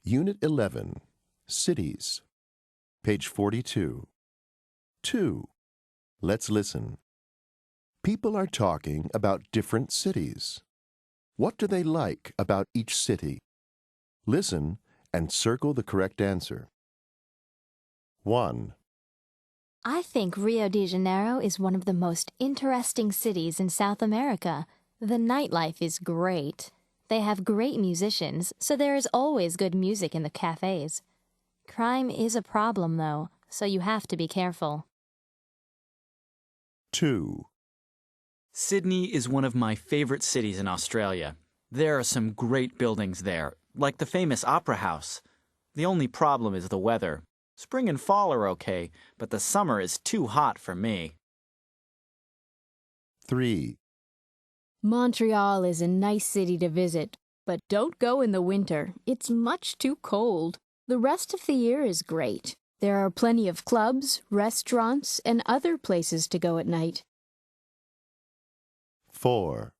Unit 11, Cities. Page 42. 2. Let's listen. People are talking about different cities. What do they like about each city? Listen and circle the correct answer. 1. I think Rio de Janeiro is one of the most interesting cities in South America. The nightlife is great. They have great musicians, so there is always good music in the cafes. Crime is a problem, though, so you have to be careful. 2. Sydney is one of my favorite cities in Australia. There are some great buildings there, like the famous Opera House. The only problem is the weather. Spring and fall are okay, but the summer is too hot for me. 3. Montreal is a nice city to visit, but don't go in the winter. It's much too cold. The rest of the year is great. There are plenty of clubs, restaurants, and other places to go at night. 4.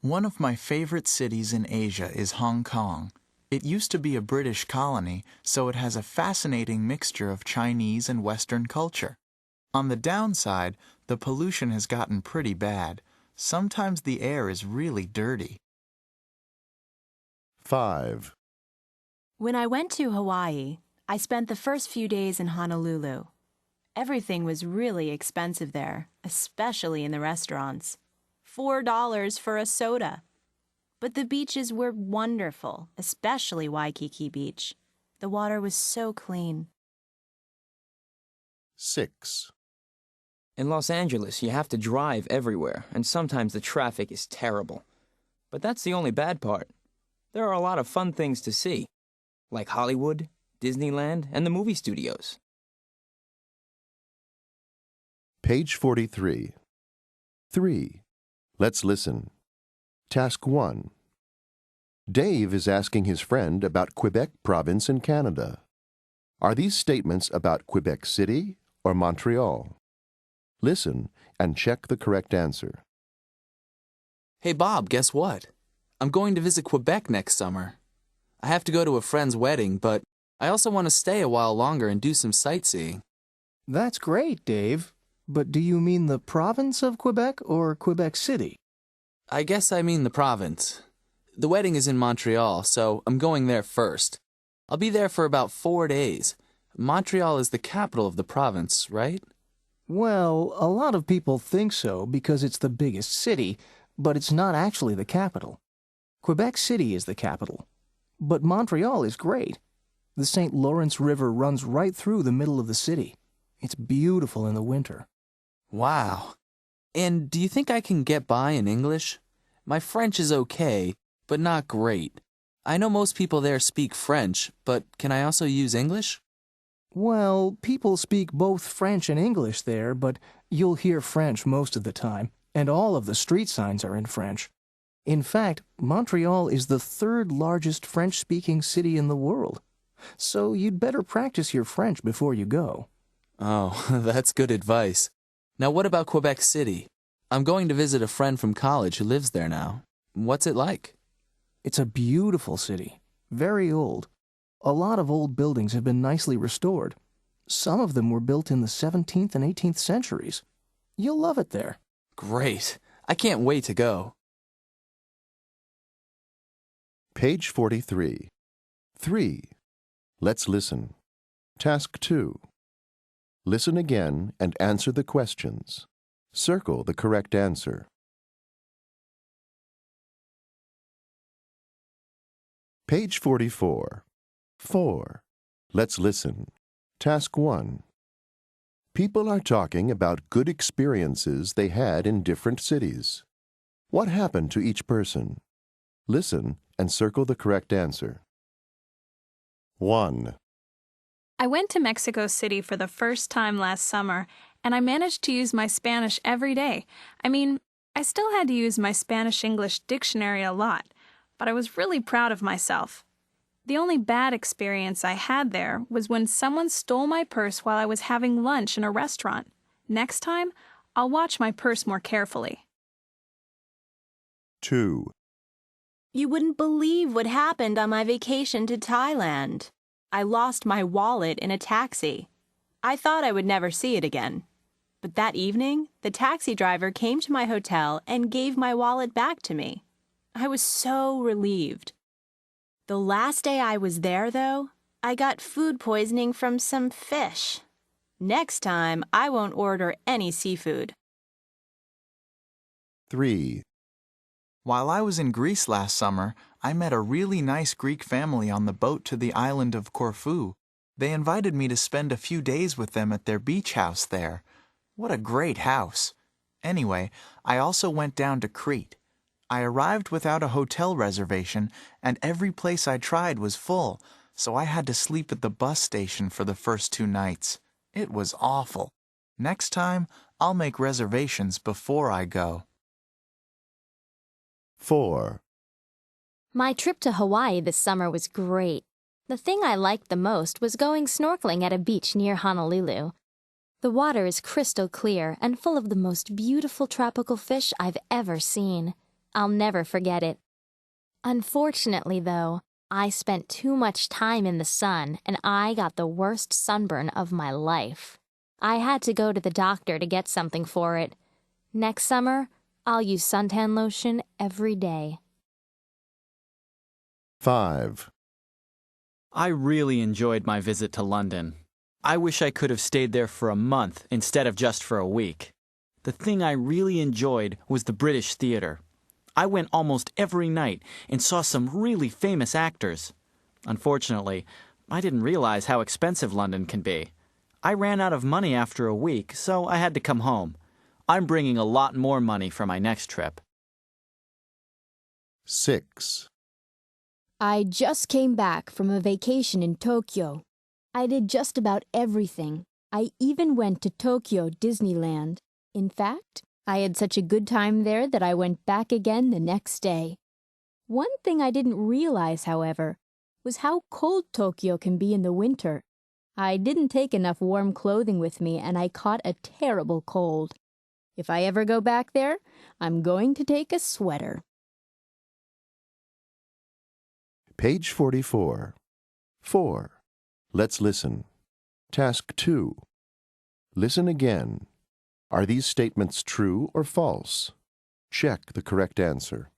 One of my favorite cities in Asia is Hong Kong. It used to be a British colony, so it has a fascinating mixture of Chinese and Western culture. On the downside, the pollution has gotten pretty bad. Sometimes the air is really dirty. 5. When I went to Hawaii, I spent the first few days in Honolulu. Everything was really expensive there, especially in the restaurants. $4 for a soda. But the beaches were wonderful, especially Waikiki Beach. The water was so clean. 6. In Los Angeles, you have to drive everywhere, and sometimes the traffic is terrible. But that's the only bad part. There are a lot of fun things to see, like Hollywood, Disneyland, and the movie studios. Page 43. 3. Let's listen. Task 1. Dave is asking his friend about Quebec Province in Canada. Are these statements about Quebec City or Montreal? Listen and check the correct answer. Hey Bob, guess what? I'm going to visit Quebec next summer. I have to go to a friend's wedding, but I also want to stay a while longer and do some sightseeing. That's great, Dave. But do you mean the province of Quebec or Quebec City? I guess I mean the province. The wedding is in Montreal, so I'm going there first. I'll be there for about 4 days. Montreal is the capital of the province, right? Well, a lot of people think so because it's the biggest city, but it's not actually the capital. Quebec City is the capital. But Montreal is great. The St. Lawrence River runs right through the middle of the city. It's beautiful in the winter. Wow. And do you think I can get by in English? My French is okay, but not great. I know most people there speak French, but can I also use English? Well, people speak both French and English there, but you'll hear French most of the time, and all of the street signs are in French. In fact, Montreal is the third largest French-speaking city in the world, so you'd better practice your French before you go. Oh, that's good advice. Now what about Quebec City? I'm going to visit a friend from college who lives there now. What's it like? It's a beautiful city, very old. A lot of old buildings have been nicely restored. Some of them were built in the 17th and 18th centuries. You'll love it there. Great. I can't wait to go. Page 43. 3. Let's listen. Task 2. Listen again and answer the questions. Circle the correct answer. Page 44. 4. Let's listen. Task 1. People are talking about good experiences they had in different cities. What happened to each person? Listen and circle the correct answer. 1. I went to Mexico City for the first time last summer, and I managed to use my Spanish every day. I still had to use my Spanish-English dictionary a lot, but I was really proud of myself. The only bad experience I had there was when someone stole my purse while I was having lunch in a restaurant. Next time, I'll watch my purse more carefully. 2. You wouldn't believe what happened on my vacation to Thailand. I lost my wallet in a taxi. I thought I would never see it again. But that evening, the taxi driver came to my hotel and gave my wallet back to me. I was so relieved. The last day I was there, though, I got food poisoning from some fish. Next time, I won't order any seafood. 3. While I was in Greece last summer, I met a really nice Greek family on the boat to the island of Corfu. They invited me to spend a few days with them at their beach house there. What a great house! Anyway, I also went down to Crete. I arrived without a hotel reservation, and every place I tried was full, so I had to sleep at the bus station for the first 2 nights. It was awful. Next time, I'll make reservations before I go. 4. My trip to Hawaii this summer was great. The thing I liked the most was going snorkeling at a beach near Honolulu. The water is crystal clear and full of the most beautiful tropical fish I've ever seen. I'll never forget it. Unfortunately, though, I spent too much time in the sun and I got the worst sunburn of my life. I had to go to the doctor to get something for it. Next summer, I'll use suntan lotion every day. 5. I really enjoyed my visit to London. I wish I could have stayed there for a month instead of just for a week. The thing I really enjoyed was the British theater. I went almost every night and saw some really famous actors. Unfortunately, I didn't realize how expensive London can be. I ran out of money after a week, so I had to come home. I'm bringing a lot more money for my next trip. 6. I just came back from a vacation in Tokyo. I did just about everything. I even went to Tokyo Disneyland. In fact, I had such a good time there that I went back again the next day. One thing I didn't realize, however, was how cold Tokyo can be in the winter. I didn't take enough warm clothing with me and I caught a terrible cold. If I ever go back there, I'm going to take a sweater. Page 44. 4. Let's listen. Task 2. Listen again. Are these statements true or false? Check the correct answer.